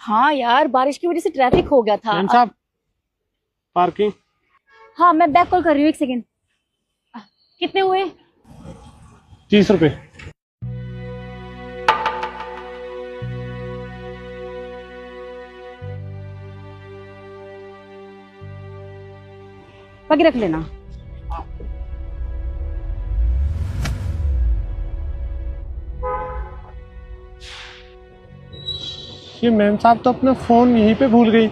हाँ यार, बारिश की वजह से ट्रैफिक हो गया था। मैम साहब, पार्किंग। हाँ, मैं बैक कॉल कर रही हूँ, एक सेकेंड। कितने हुए? 30 रुपए। बाकी रख लेना। ये मैम साहब तो अपना फोन यहीं पे भूल गई।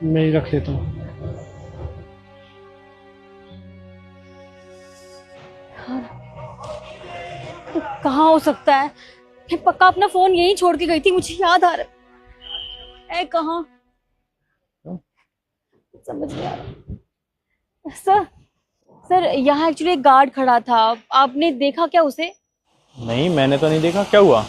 मैं ही रख लेता हूँ। तो कहाँ हो सकता है? मैं पक्का अपना फोन यहीं छोड़ के गई थी, मुझे याद आ रहा है। कहाँ? समझ नहीं आ रहा। सर, सर यहाँ एक्चुअली एक गार्ड खड़ा था। आपने देखा क्या उसे? नहीं, मैंने तो नहीं देखा। क्या हुआ?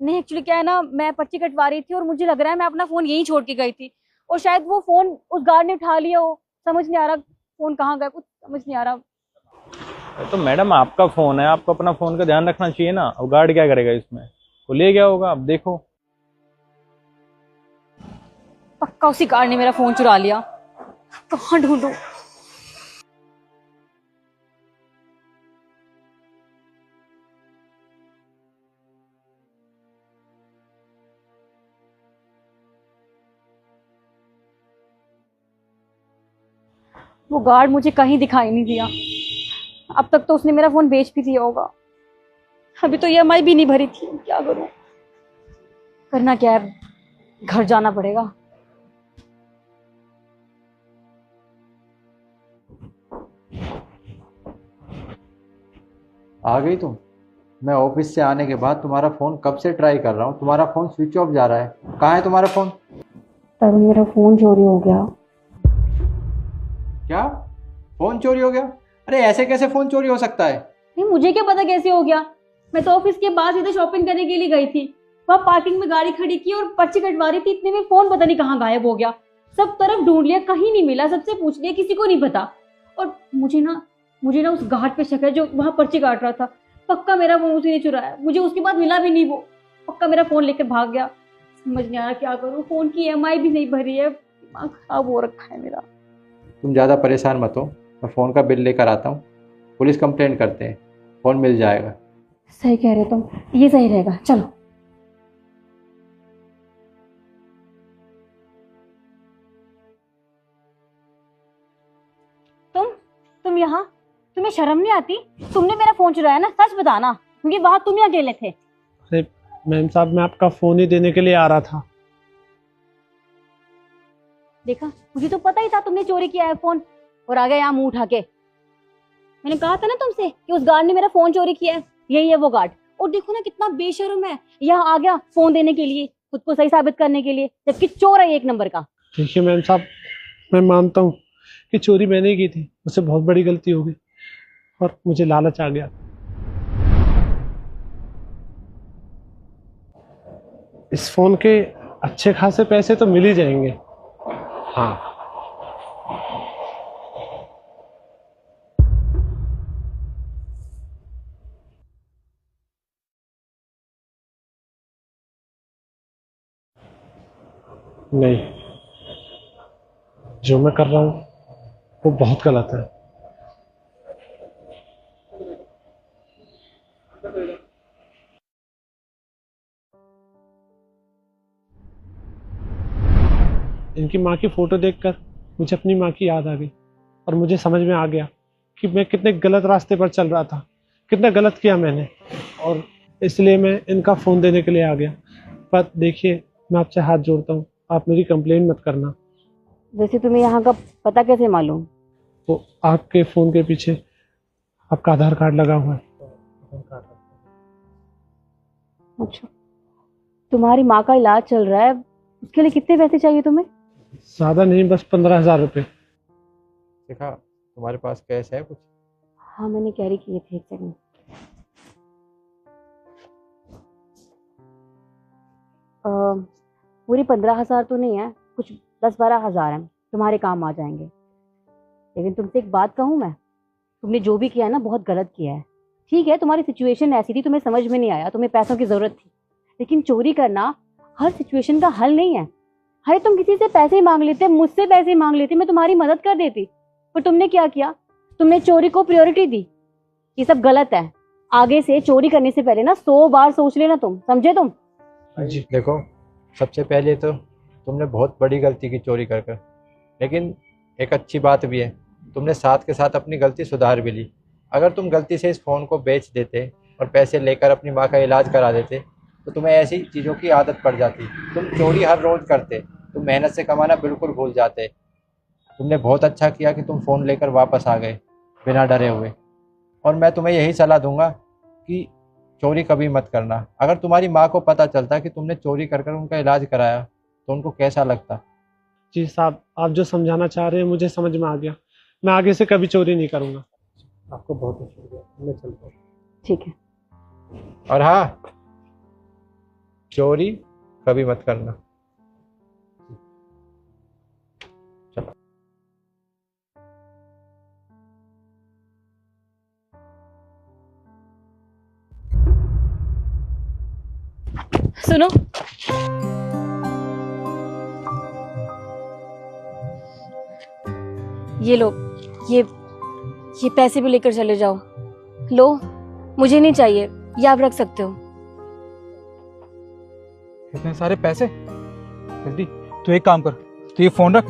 नहीं, एक्चुअली क्या है ना, मैं पर्ची कटवा रही थी और मुझे लग रहा है मैं अपना फोन यहीं छोड़ के गई थी, और शायद वो फोन उस गार्ड ने उठा लिया हो। समझ नहीं आ रहा फोन कहाँ गया, कुछ समझ नहीं आ रहा। तो मैडम, आपका फोन है, आपको अपना फोन का ध्यान रखना चाहिए ना। अब गार्ड क्या करेगा इसमें? वो ले गया होगा, अब देखो। पक्का उसी गार्ड ने मेरा फोन चुरा लिया। कहाँ ढूंढूं? वो गार्ड मुझे कहीं दिखाई नहीं दिया। अब तक तो उसने मेरा फोन बेच भी दिया होगा। अभी तो ईएमआई भी नहीं भरी थी, क्या करूं? करना क्या है, घर जाना पड़ेगा। आ गई तुम। मैं ऑफिस से आने के बाद तुम्हारा फ़ोन कब से ट्राई कर रहा हूँ, तुम्हारा फ़ोन स्विच ऑफ जा रहा है। कहाँ है तुम्हारा फ़ोन? तरुण, मेरा फोन चोरी हो गया। क्या? फ़ोन चोरी हो गया? अरे ऐसे कैसे फ़ोन चोरी हो सकता है? नहीं, मुझे क्या पता कैसे हो गया। मैं तो ऑफिस के बाद सीधे शॉपिंग करने के लिए गई थी। वहां पार्किंग में गाड़ी खड़ी की और पर्ची कटवा रही थी, इतने में फोन पता नहीं कहाँ गायब हो गया। सब तरफ ढूंढ लिया, कहीं नहीं मिला, सबसे पूछ लिया, किसी को नहीं पता। और मुझे ना उस गार्ड पे शक है जो वहां पर्ची काट रहा था। पक्का मेरा फोन उसी ने चुराया, मुझे उसके बाद मिला भी नहीं वो। पक्का मेरा फोन लेकर भाग गया। समझ नहीं आ रहा क्या करूँ, फोन की ईएमआई भी नहीं भरी है, दिमाग खराब हो रखा है मेरा। तुम ज़्यादा परेशान मत हो, मैं फ़ोन का बिल लेकर आता हूँ। पुलिस कंप्लेंट करते हैं, फ़ोन मिल जाएगा। सही कह रहे हो तुम, ये सही रहेगा, चलो। तुम तुम यहाँ, तुम्हें शर्म नहीं आती? तुमने मेरा फोन चुराया ना, सच बताना, क्योंकि वहां तुम ही अकेले थे। अरे मैम साहब, मैं आपका फोन ही देने के लिए आ रहा था। देखा, मुझे तो पता ही था तुमने चोरी किया है फोन, और आ गया यहाँ मुंह उठा के। मैंने कहा था ना तुमसे कि उस गार्ड ने मेरा फोन चोरी किया है। यही है वो गार्ड। और देखो ना कितना बेशर्म है, यहाँ आ गया फोन देने के लिए, खुद को सही साबित करने के लिए, जबकि चोर है एक नंबर का। देखिए मैम साहब, मैं मानता हूँ कि चोरी मैंने की थी, मुझसे बहुत बड़ी गलती हो गई और मुझे लालच आ गया। इस फोन के अच्छे खासे पैसे तो मिल ही जाएंगे। हाँ, नहीं, जो मैं कर रहा हूँ वो बहुत गलत है। इनकी माँ की फोटो देखकर मुझे अपनी माँ की याद आ गई और मुझे समझ में आ गया कि मैं कितने गलत रास्ते पर चल रहा था, कितना गलत किया मैंने, और इसलिए मैं इनका फ़ोन देने के लिए आ गया। पर देखिए, मैं आपसे हाथ जोड़ता हूँ, आप मेरी कंप्लेन मत करना। वैसे तुम्हें यहाँ का पता कैसे मालूम? तो आपके फ़ोन के पीछे आपका आधार कार्ड लगा हुआ है। अच्छा, तुम्हारी माँ का इलाज चल रहा है, उसके लिए कितने पैसे चाहिए तुम्हें? ज़्यादा नहीं, बस 15,000 रुपये। देखा, तुम्हारे पास कैश है कुछ? हाँ, मैंने कैरी किए थे, एक सेकंड। पूरी 15,000 तो नहीं है, कुछ 10-12 हज़ार है, तुम्हारे काम आ जाएंगे। लेकिन तुमसे एक बात कहूँ मैं, तुमने जो भी किया है ना, बहुत गलत किया है। ठीक है, तुम्हारी सिचुएशन ऐसी थी, तुम्हें समझ में नहीं आया, तुम्हें पैसों की जरूरत थी, लेकिन चोरी करना हर सिचुएशन का हल नहीं है। अरे तुम किसी से पैसे मांग लेते, मुझसे पैसे मांग लेते, मैं तुम्हारी मदद कर देती, पर तुमने क्या किया? तुमने चोरी को प्रायोरिटी दी। ये सब गलत है। आगे से चोरी करने से पहले ना 100 बार सोच लेना, तुम समझे? तुम जी देखो, सबसे पहले तो तुमने बहुत बड़ी गलती की चोरी कर कर, लेकिन एक अच्छी बात भी है, तुमने साथ के साथ अपनी गलती सुधार भी ली। अगर तुम गलती से इस फ़ोन को बेच देते और पैसे लेकर अपनी माँ का इलाज करा देते तो तुम्हें ऐसी चीज़ों की आदत पड़ जाती। तुम चोरी हर रोज़ करते, तुम मेहनत से कमाना बिल्कुल भूल जाते। तुमने बहुत अच्छा किया कि तुम फ़ोन लेकर वापस आ गए बिना डरे हुए। और मैं तुम्हें यही सलाह दूंगा कि चोरी कभी मत करना। अगर तुम्हारी माँ को पता चलता कि तुमने चोरी कर कर उनका इलाज कराया तो उनको कैसा लगता? जी साहब, आप जो समझाना चाह रहे हैं मुझे समझ में आ गया। मैं आगे से कभी चोरी नहीं करूँगा। आपको बहुत बहुत शुक्रिया। मैं चलता हूँ। ठीक है। और हाँ, चोरी कभी मत करना। चलो। सुनो, ये लो, ये पैसे भी लेकर चले जाओ। लो, मुझे नहीं चाहिए, ये आप रख सकते हो। इतने सारे पैसे? जल्दी तू एक काम कर, तू ये फोन रख,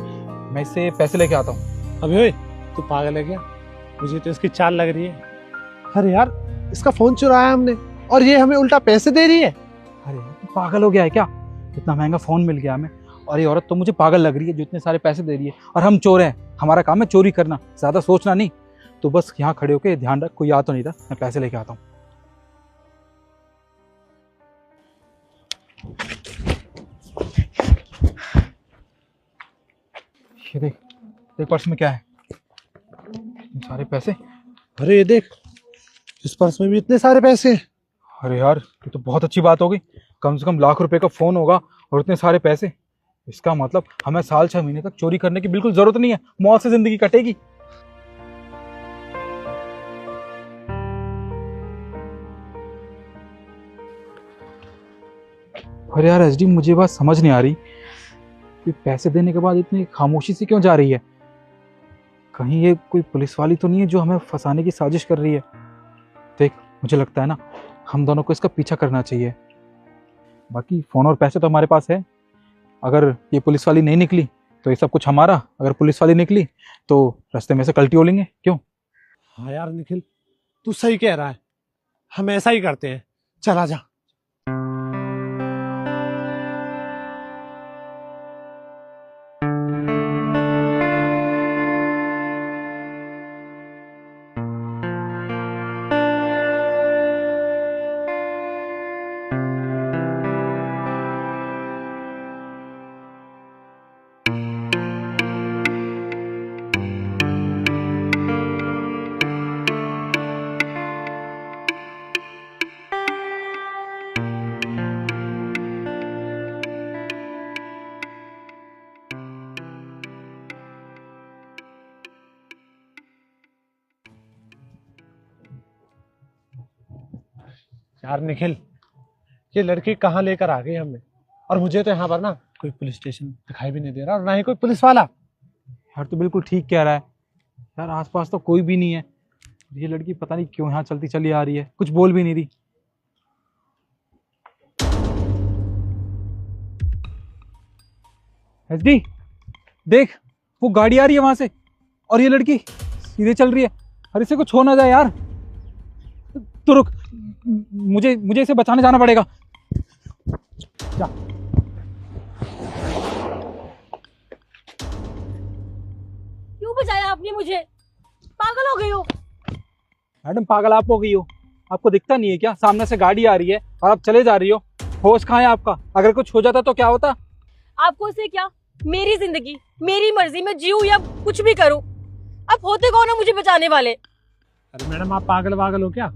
मैं इससे पैसे लेके आता हूँ। अबे ओए, तू पागल है क्या? मुझे तो इसकी चाल लग रही है। अरे यार, इसका फोन चुराया हमने और ये हमें उल्टा पैसे दे रही है। अरे यार, तू पागल हो गया है क्या? इतना महंगा फोन मिल गया हमें, और ये औरत तो मुझे पागल लग रही है जो इतने सारे पैसे दे रही है। और हम चोर हैं, हमारा काम है चोरी करना, ज्यादा सोचना नहीं। तो बस यहाँ खड़े होके ध्यान रख, कोई आ तो नहीं था, मैं पैसे लेके आता हूँ। ये देख, देख पर्स में क्या है, इतने सारे पैसे। अरे ये देख, इस पर्स में भी इतने सारे पैसे हैं। अरे यार, ये तो बहुत अच्छी बात हो गई। कम से कम लाख रुपए का फोन होगा और इतने सारे पैसे। इसका मतलब हमें साल 6 महीने तक चोरी करने की बिल्कुल जरूरत नहीं है, मौज से जिंदगी कटेगी। अरे यार एसडी, मुझे बात समझ नहीं आ रही कि पैसे देने के बाद इतनी खामोशी से क्यों जा रही है। कहीं ये कोई पुलिस वाली तो नहीं है जो हमें फंसाने की साजिश कर रही है। देख, मुझे लगता है ना, हम दोनों को इसका पीछा करना चाहिए। बाकी फोन और पैसे तो हमारे पास है। अगर ये पुलिस वाली नहीं निकली तो ये सब कुछ हमारा, अगर पुलिस वाली निकली तो रास्ते में से कल्टी ओलेंगे। क्यों? हाँ यार निखिल, तू सही कह रहा है, हम ऐसा ही करते हैं। चला जा। यार निखिल, ये लड़की कहाँ लेकर आ गई हमें, और मुझे तो यहाँ पर ना कोई पुलिस स्टेशन दिखाई भी नहीं दे रहा और ना ही कोई पुलिस वाला। यार तो बिल्कुल ठीक कह रहा है यार, आसपास तो कोई भी नहीं है। ये लड़की पता नहीं क्यों यहाँ चलती चली आ रही है, कुछ बोल भी नहीं रही। एसडी देख, वो गाड़ी आ रही है वहां से और ये लड़की सीधे चल रही है। अरे इसे कुछ हो ना जाए यार। तो रुक, मुझे इसे बचाने जाना पड़ेगा। जा। क्यों बचाया आपने मुझे? पागल हो गई हो? मैडम पागल आप हो गई हो? आपको दिखता नहीं है क्या, सामने से गाड़ी आ रही है और आप चले जा रही हो? होश कहाँ है आपका? अगर कुछ हो जाता तो क्या होता? आपको उससे क्या? मेरी जिंदगी, मेरी मर्जी, मैं जीऊं या कुछ भी करूं। आप होते कौन हो मुझे बचाने वाले? अरे मैडम, आप पागल वागल हो क्या?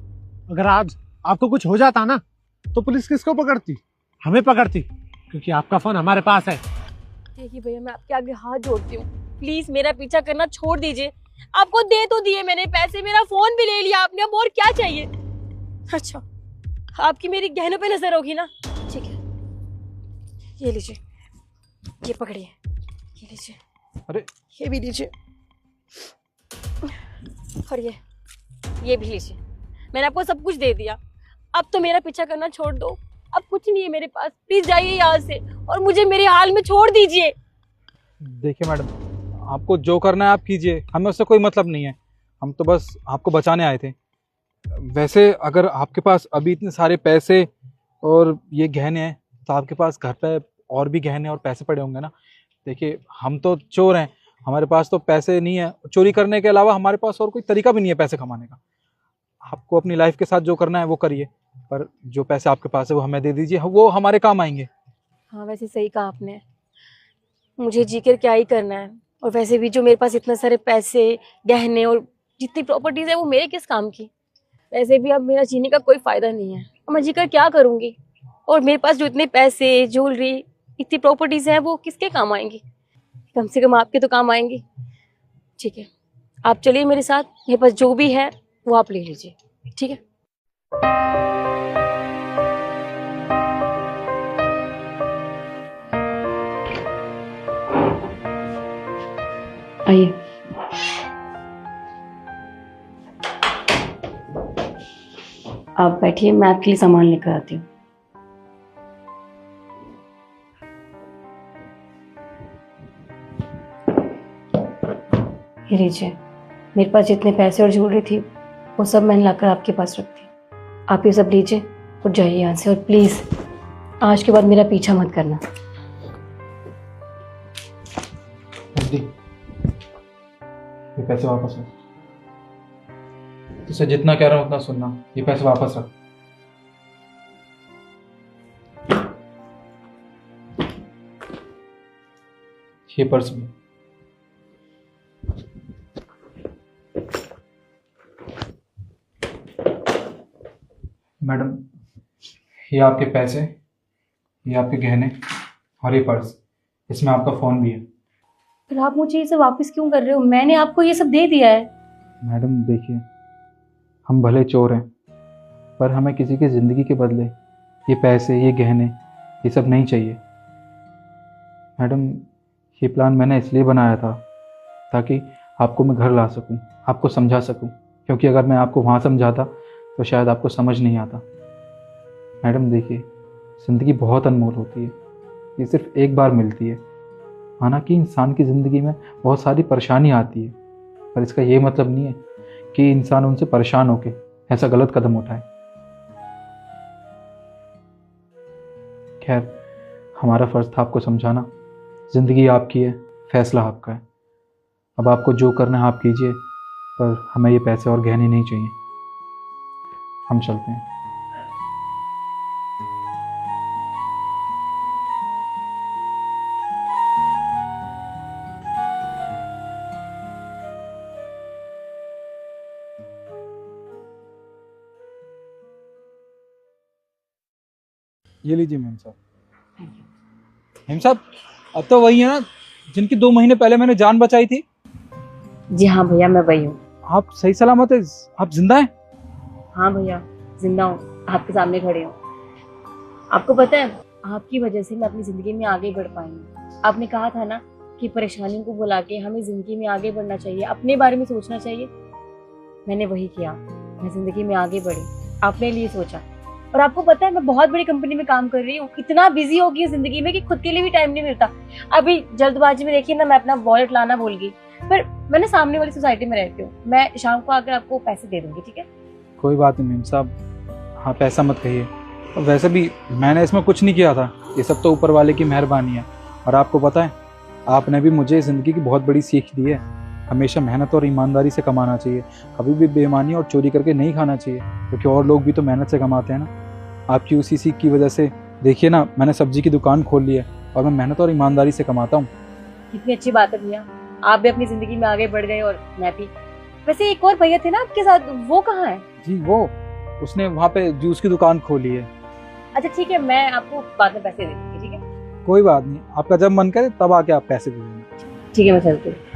अगर आज आपको कुछ हो जाता ना तो पुलिस किसको पकड़ती? हमें पकड़ती, क्योंकि आपका फोन हमारे पास है। देखिए भैया, मैं आपके आगे हाथ जोड़ती हूँ, प्लीज मेरा पीछा करना छोड़ दीजिए। आपको दे तो दिए मैंने पैसे, मेरा फोन भी ले लिया आपने, अब और क्या चाहिए? अच्छा, आपकी मेरी गहनों पे नजर होगी ना? ठीक है, ये लीजिए, ये पकड़िए, ये लीजिए, अरे ये भी लीजिए, और ये भी लीजिए। मैंने आपको सब कुछ दे दिया, अब तो मेरा पीछा करना छोड़ दो। अब कुछ नहीं है मेरे पास, प्लीज जाइए यहाँ से और मुझे मेरे हाल में छोड़ दीजिए। देखिए मैडम, आपको जो करना है आप कीजिए, हमें उससे कोई मतलब नहीं है। हम तो बस आपको बचाने आए थे। वैसे अगर आपके पास अभी इतने सारे पैसे और ये गहने हैं तो आपके पास घर पे और भी गहने और पैसे पड़े होंगे ना। देखिए हम तो चोर हैं, हमारे पास तो पैसे नहीं है। चोरी करने के अलावा हमारे पास और कोई तरीका भी नहीं है पैसे कमाने का। आपको अपनी लाइफ के साथ जो करना है वो करिए, पर जो पैसे आपके पास है वो हमें दे दीजिए, वो हमारे काम आएंगे। हाँ, वैसे सही कहा आपने, मुझे जी कर क्या ही करना है। और वैसे भी जो मेरे पास इतने सारे पैसे, गहने और जितनी प्रॉपर्टीज है वो मेरे किस काम की। वैसे भी अब मेरा जीने का कोई फायदा नहीं है, अब मैं जी कर क्या करूंगी। और मेरे पास जो इतने पैसे, ज्वेलरी, इतनी प्रॉपर्टीज हैं वो किसके काम आएंगी? कम से कम आपके तो काम आएंगी। ठीक है, आप चलिए मेरे साथ, मेरे पास जो भी है वो आप ले लीजिए, ठीक है? आइए। आप बैठिए, मैं आपके लिए सामान लेकर आती हूँ। ये लीजिए, मेरे पास जितने पैसे और ज्वेलरी थी वो सब मैंने लाकर आपके पास रख दी। आप ये सब लीजिए और जाइए यहाँ से, और प्लीज आज के बाद मेरा पीछा मत करना। ये पैसे वापस रख। तुझसे जितना कह रहा हूँ उतना सुनना, ये पैसे वापस रख। ये पर्स में। मैडम, ये आपके पैसे, ये आपके गहने और ये पर्स, इसमें आपका फ़ोन भी है। फिर आप मुझे ये सब वापस क्यों कर रहे हो? मैंने आपको ये सब दे दिया है। मैडम देखिए, हम भले चोर हैं पर हमें किसी की ज़िंदगी के बदले ये पैसे, ये गहने, ये सब नहीं चाहिए। मैडम, ये प्लान मैंने इसलिए बनाया था ताकि आपको मैं घर ला सकूं, आपको समझा सकूं, क्योंकि अगर मैं आपको वहाँ समझाता तो शायद आपको समझ नहीं आता। मैडम देखिए, ज़िंदगी बहुत अनमोल होती है, ये सिर्फ एक बार मिलती है। हालांकि इंसान की ज़िंदगी में बहुत सारी परेशानी आती है, पर इसका ये मतलब नहीं है कि इंसान उनसे परेशान होके ऐसा गलत कदम उठाए। खैर, हमारा फ़र्ज़ था आपको समझाना। ज़िंदगी आपकी है, फ़ैसला आपका है। अब आपको जो करना है आप कीजिए, पर हमें ये पैसे और गहने नहीं चाहिए। हम चलते हैं। ये लीजिए मेम साहब। मेम साहब, अब तो वही है ना जिनकी 2 महीने पहले मैंने जान बचाई थी? जी हाँ भैया, मैं वही हूँ। आप सही सलामत है? आप जिंदा हैं? हाँ भैया, जिंदा हूँ, आपके सामने खड़े हूँ। आपको पता है, आपकी वजह से मैं अपनी जिंदगी में आगे बढ़ पाई हूँ। आपने कहा था ना कि परेशानियों को भुला के हमें जिंदगी में आगे बढ़ना चाहिए, अपने बारे में सोचना चाहिए। मैंने वही किया, मैं जिंदगी में आगे बढ़ी, अपने लिए सोचा। और आपको पता है, मैं बहुत बड़ी कंपनी में काम कर रही हूँ, इतना बिजी हो गई जिंदगी में कि खुद के लिए भी टाइम नहीं मिलता। अभी जल्दबाजी में देखिए ना, मैं अपना वॉलेट लाना भूल गई। पर मैं ना सामने वाली सोसाइटी में रहती हूँ, मैं शाम को आकर आपको पैसे दे दूंगी, ठीक है? कोई बात नहीं मेम साहब, हाँ पैसा मत कहिए। और वैसे भी मैंने इसमें कुछ नहीं किया था, ये सब तो ऊपर वाले की मेहरबानी है। और आपको पता है, आपने भी मुझे ज़िंदगी की बहुत बड़ी सीख दी है। हमेशा मेहनत और ईमानदारी से कमाना चाहिए, कभी भी बेईमानी और चोरी करके नहीं खाना चाहिए, क्योंकि और लोग भी तो मेहनत से कमाते हैं ना। आपकी उसी सीख की वजह से देखिए ना, मैंने सब्जी की दुकान खोल ली है और मैं मेहनत और ईमानदारी से कमाता हूँ। कितनी अच्छी बात है भैया, आप भी अपनी जिंदगी में आगे बढ़ गए और मैं भी। वैसे एक और भैया थे ना आपके साथ, वो कहाँ है? जी वो, उसने वहाँ पे जूस की दुकान खोली है। अच्छा ठीक है, मैं आपको बाद में पैसे दे दूंगी, ठीक है? कोई बात नहीं, आपका जब मन करे तब आके आप पैसे दे देना। ठीक है, मैं चलती हूँ।